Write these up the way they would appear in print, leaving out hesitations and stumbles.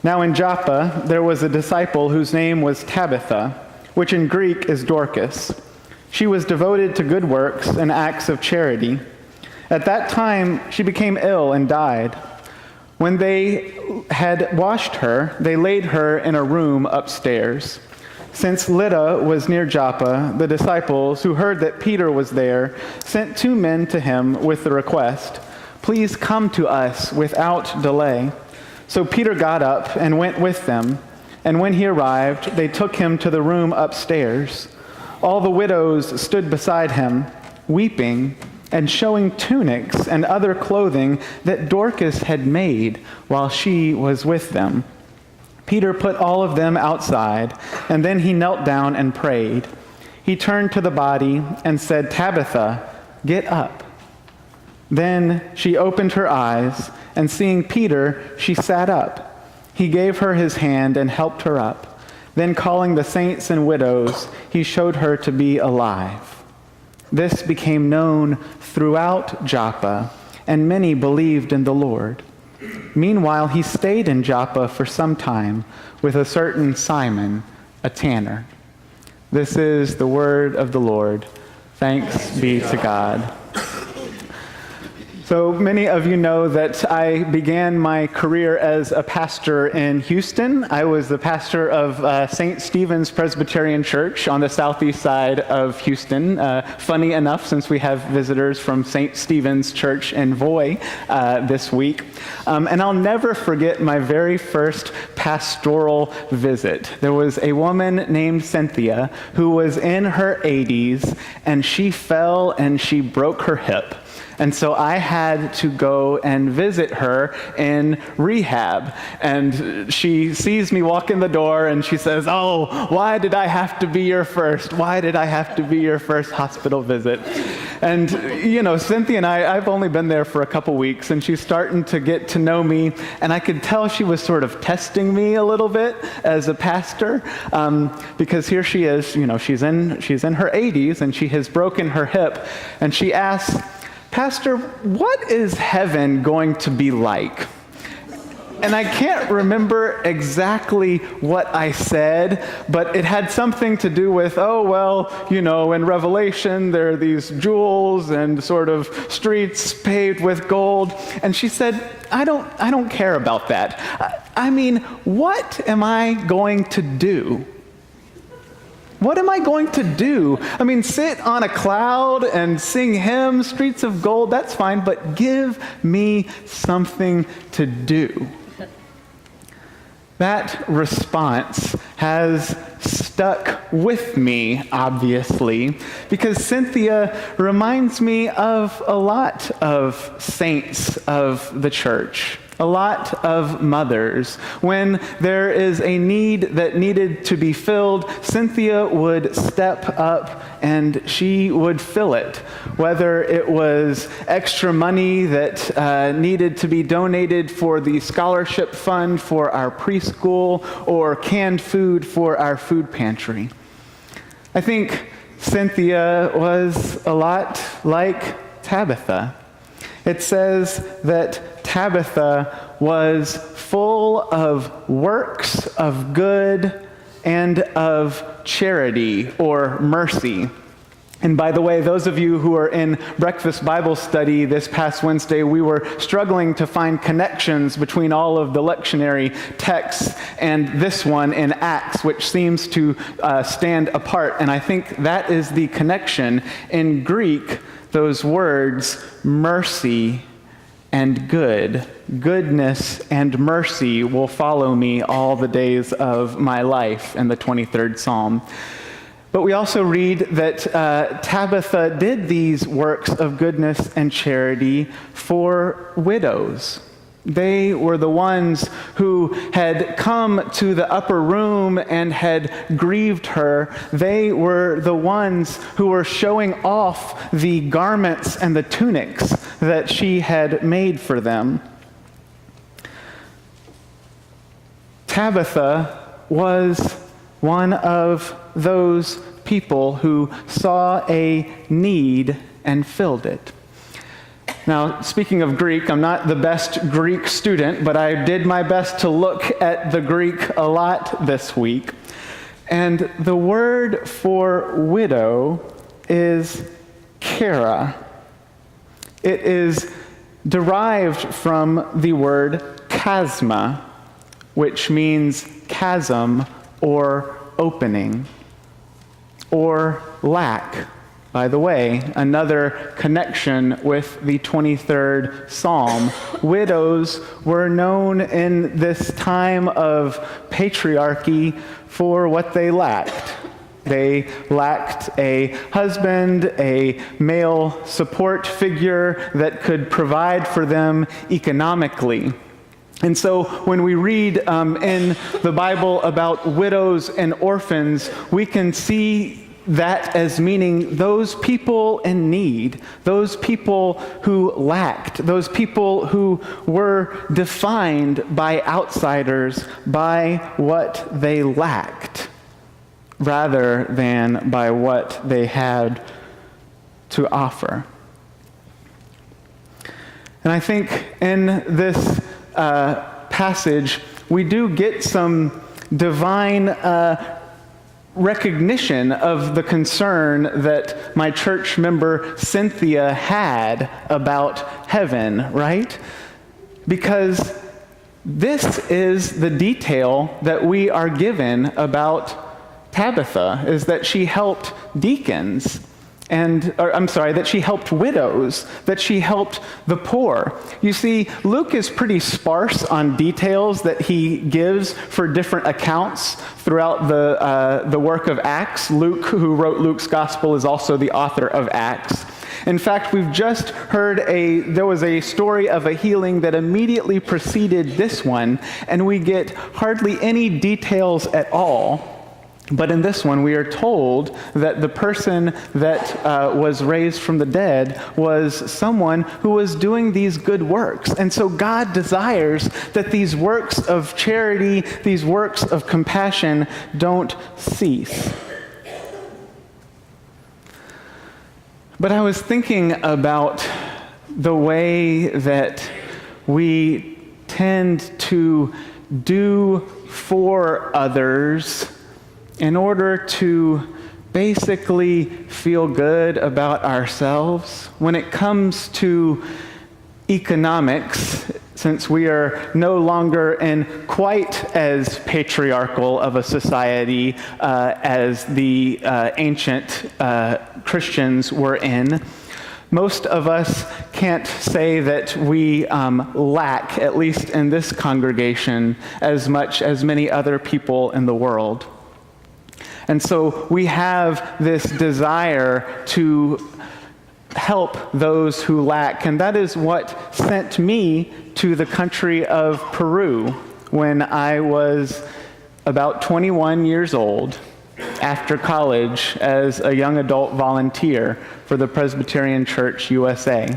Now in Joppa there was a disciple whose name was Tabitha, which in Greek is Dorcas. She was devoted to good works and acts of charity. At that time she became ill and died. When they had washed her, they laid her in a room upstairs. Since Lydda was near Joppa, the disciples, who heard that Peter was there, sent 2 men to him with the request, "Please come to us without delay." So Peter got up and went with them, and when he arrived, they took him to the room upstairs. All the widows stood beside him, weeping and showing tunics and other clothing that Dorcas had made while she was with them. Peter put all of them outside, and then he knelt down and prayed. He turned to the body and said, "Tabitha, get up." Then she opened her eyes, and seeing Peter, she sat up. He gave her his hand and helped her up. Then calling the saints and widows, he showed her to be alive. This became known throughout Joppa, and many believed in the Lord. Meanwhile, he stayed in Joppa for some time with a certain Simon, a tanner. This is the word of the Lord. Thanks be to God. So many of you know that I began my career as a pastor in Houston. I was the pastor of St. Stephen's Presbyterian Church on the southeast side of Houston. Funny enough, since we have visitors from St. Stephen's Church in Voy this week. And I'll never forget my very first pastoral visit. There was a woman named Cynthia who was in her 80s, and she fell and she broke her hip. And so I had to go and visit her in rehab. And she sees me walk in the door and she says, "Oh, why did I have to be your first? Why did I have to be your first hospital visit?" And, you know, Cynthia and I've only been there for a couple weeks, and she's starting to get to know me. And I could tell she was sort of testing me a little bit as a pastor, because here she is, you know, she's in her 80s and she has broken her hip. And she asks, "Pastor, what is heaven going to be like?" And I can't remember exactly what I said, but it had something to do with, oh, well, you know, in Revelation, there are these jewels and sort of streets paved with gold. And she said, I don't care about that. I mean, what am I going to do? What am I going to do? I mean, sit on a cloud and sing hymns, streets of gold, that's fine, but give me something to do. That response has stuck with me, obviously, because Cynthia reminds me of a lot of saints of the church. A lot of mothers. When there is a need that needed to be filled, Cynthia would step up and she would fill it. Whether it was extra money that needed to be donated for the scholarship fund for our preschool or canned food for our food pantry. I think Cynthia was a lot like Tabitha. It says that Tabitha was full of works of good and of charity or mercy. And by the way, those of you who are in breakfast Bible study this past Wednesday, we were struggling to find connections between all of the lectionary texts and this one in Acts, which seems to stand apart. And I think that is the connection. In Greek, those words, mercy and good, goodness and mercy will follow me all the days of my life in the 23rd Psalm. But we also read that Tabitha did these works of goodness and charity for widows. They were the ones who had come to the upper room and had grieved her. They were the ones who were showing off the garments and the tunics that she had made for them. Tabitha was one of those people who saw a need and filled it. Now, speaking of Greek, I'm not the best Greek student, but I did my best to look at the Greek a lot this week. And the word for widow is kara. It is derived from the word chasma, which means chasm or opening, or lack. By the way, another connection with the 23rd Psalm. Widows were known in this time of patriarchy for what they lacked. They lacked a husband, a male support figure that could provide for them economically. And so when we read in the Bible about widows and orphans, we can see that as meaning those people in need, those people who lacked, those people who were defined by outsiders by what they lacked, rather than by what they had to offer. And I think in this passage, we do get some divine recognition of the concern that my church member Cynthia had about heaven, right? Because this is the detail that we are given about Tabitha, is that she helped deacons, that she helped widows, that she helped the poor. You see, Luke is pretty sparse on details that he gives for different accounts throughout the work of Acts. Luke, who wrote Luke's gospel, is also the author of Acts. In fact, we've just heard there was a story of a healing that immediately preceded this one, and we get hardly any details at all. But in this one, we are told that the person that was raised from the dead was someone who was doing these good works. And so God desires that these works of charity, these works of compassion, don't cease. But I was thinking about the way that we tend to do for others in order to basically feel good about ourselves. When it comes to economics, since we are no longer in quite as patriarchal of a society as the ancient Christians were in, most of us can't say that we lack, at least in this congregation, as much as many other people in the world. And so we have this desire to help those who lack. And that is what sent me to the country of Peru when I was about 21 years old, after college, as a young adult volunteer for the Presbyterian Church USA.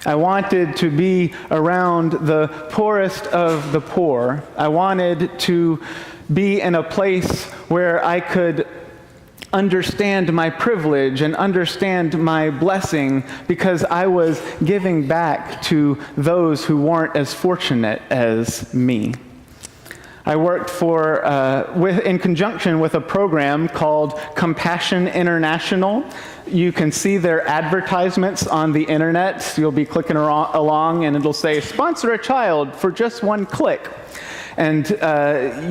I wanted to be around the poorest of the poor. I wanted to be in a place where I could understand my privilege and understand my blessing, because I was giving back to those who weren't as fortunate as me. I worked in conjunction with a program called Compassion International. You can see their advertisements on the internet. You'll be clicking along and it'll say, "Sponsor a child for just one click." And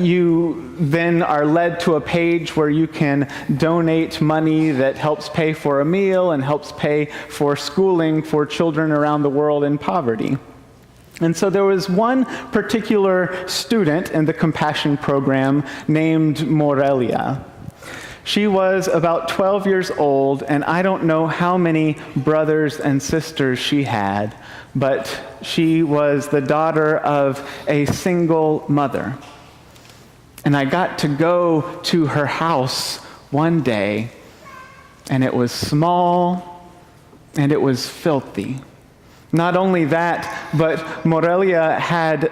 you then are led to a page where you can donate money that helps pay for a meal and helps pay for schooling for children around the world in poverty. And so there was one particular student in the Compassion program named Morelia. She was about 12 years old, and I don't know how many brothers and sisters she had, but she was the daughter of a single mother. And I got to go to her house one day, and it was small, and it was filthy. Not only that, but Morelia had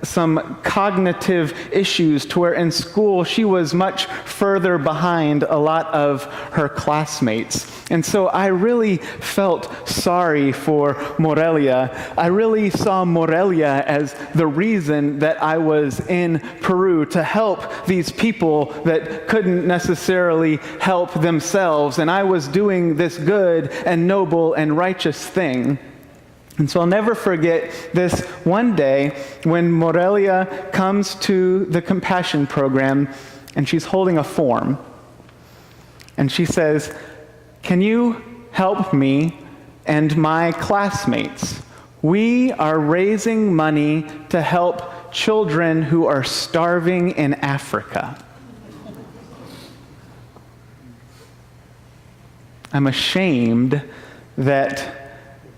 some cognitive issues to where in school she was much further behind a lot of her classmates. And so I really felt sorry for Morelia. I really saw Morelia as the reason that I was in Peru, to help these people that couldn't necessarily help themselves. And I was doing this good and noble and righteous thing. And so I'll never forget this one day when Morelia comes to the compassion program and she's holding a form. And she says, "Can you help me and my classmates? We are raising money to help children who are starving in Africa." I'm ashamed that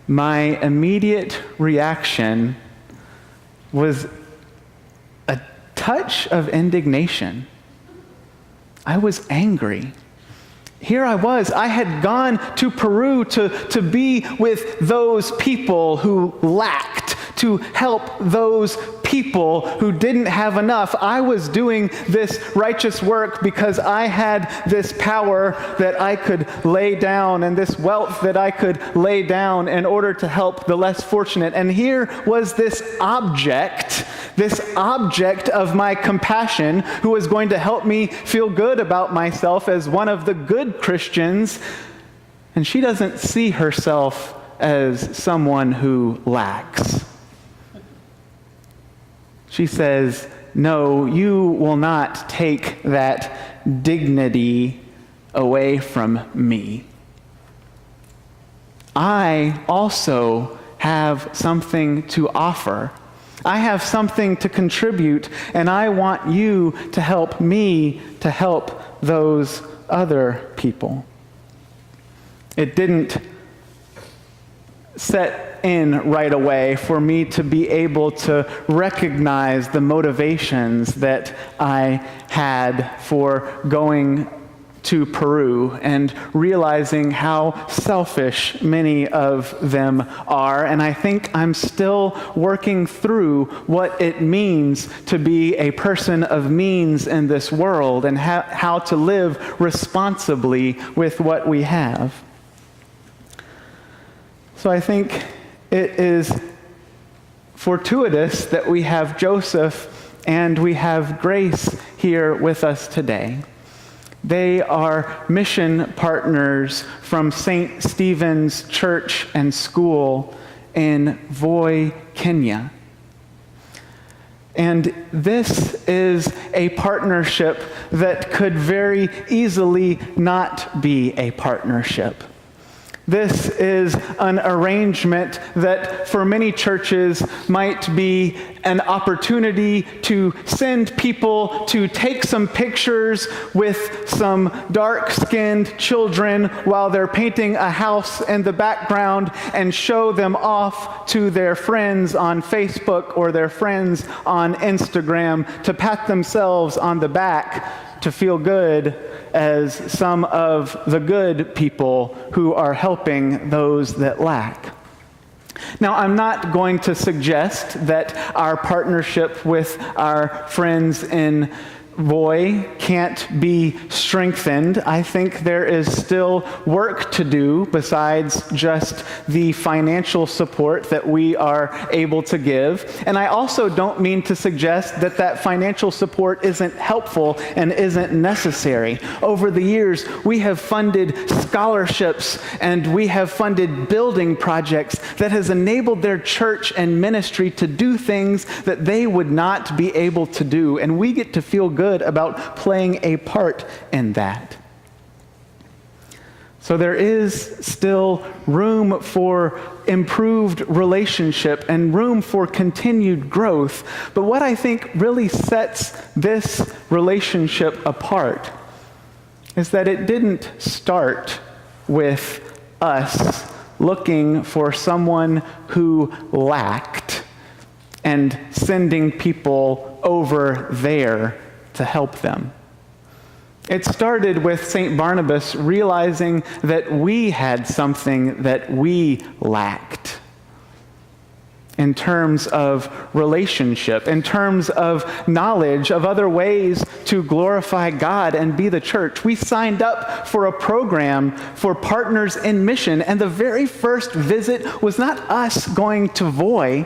my immediate reaction was a touch of indignation. I was angry. Here I was. I had gone to Peru to be with those people who lacked, to help those people who didn't have enough. I was doing this righteous work because I had this power that I could lay down and this wealth that I could lay down in order to help the less fortunate. And here was this object of my compassion who was going to help me feel good about myself as one of the good Christians. And she doesn't see herself as someone who lacks. She says, "No, you will not take that dignity away from me. I also have something to offer. I have something to contribute, and I want you to help me to help those other people." It didn't set in right away for me to be able to recognize the motivations that I had for going to Peru and realizing how selfish many of them are. And I think I'm still working through what it means to be a person of means in this world and how to live responsibly with what we have. So I think it is fortuitous that we have Joseph and we have Grace here with us today. They are mission partners from St. Stephen's Church and School in Voi, Kenya. And this is a partnership that could very easily not be a partnership. This is an arrangement that for many churches might be an opportunity to send people to take some pictures with some dark-skinned children while they're painting a house in the background and show them off to their friends on Facebook or their friends on Instagram to pat themselves on the back to feel good as some of the good people who are helping those that lack. Now, I'm not going to suggest that our partnership with our friends in Voi can't be strengthened. I think there is still work to do besides just the financial support that we are able to give. And I also don't mean to suggest that that financial support isn't helpful and isn't necessary. Over the years, we have funded scholarships and we have funded building projects that has enabled their church and ministry to do things that they would not be able to do. And we get to feel good about playing a part in that. So there is still room for improved relationship and room for continued growth. But what I think really sets this relationship apart is that it didn't start with us looking for someone who lacked and sending people over there to help them. It started with St.Barnabas realizing that we had something that we lacked. in terms of relationship, in terms of knowledge of other ways to glorify God and be the church. We signed up for a program for Partners in Mission, and the very first visit was not us going to Voi,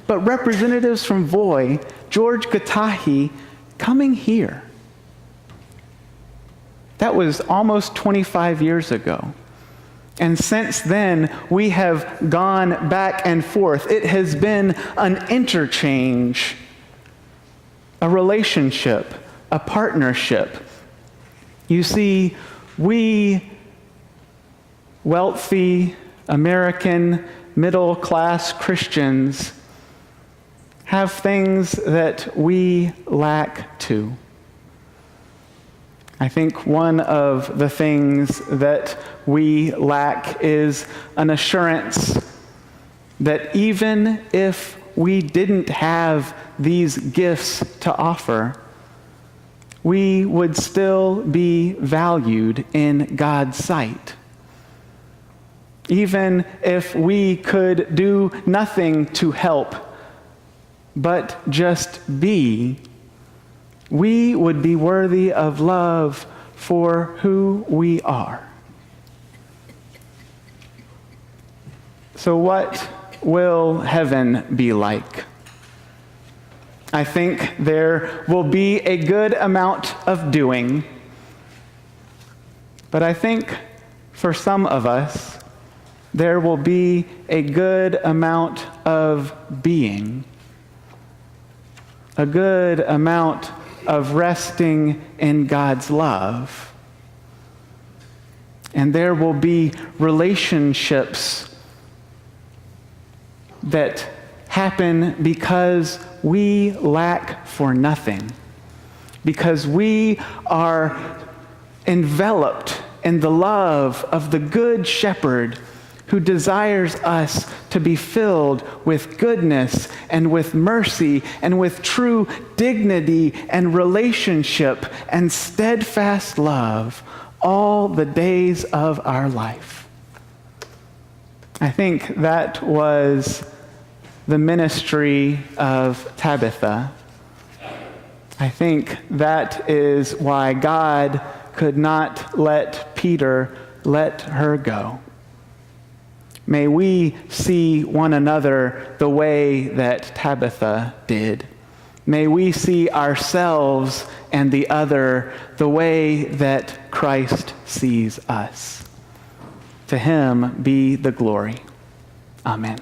but representatives from Voi, George Gatahi, coming here. That was almost 25 years ago. And since then, we have gone back and forth. It has been an interchange, a relationship, a partnership. You see, we wealthy American middle-class Christians have things that we lack too. I think one of the things that we lack is an assurance that even if we didn't have these gifts to offer, we would still be valued in God's sight. Even if we could do nothing to help but just be, we would be worthy of love for who we are. So what will heaven be like? I think there will be a good amount of doing, but I think for some of us, there will be a good amount of being, a good amount of resting in God's love. And there will be relationships that happen because we lack for nothing, because we are enveloped in the love of the Good Shepherd who desires us to be filled with goodness and with mercy and with true dignity and relationship and steadfast love all the days of our life. I think that was the ministry of Tabitha. I think that is why God could not let Peter let her go. May we see one another the way that Tabitha did. May we see ourselves and the other the way that Christ sees us. To him be the glory. Amen.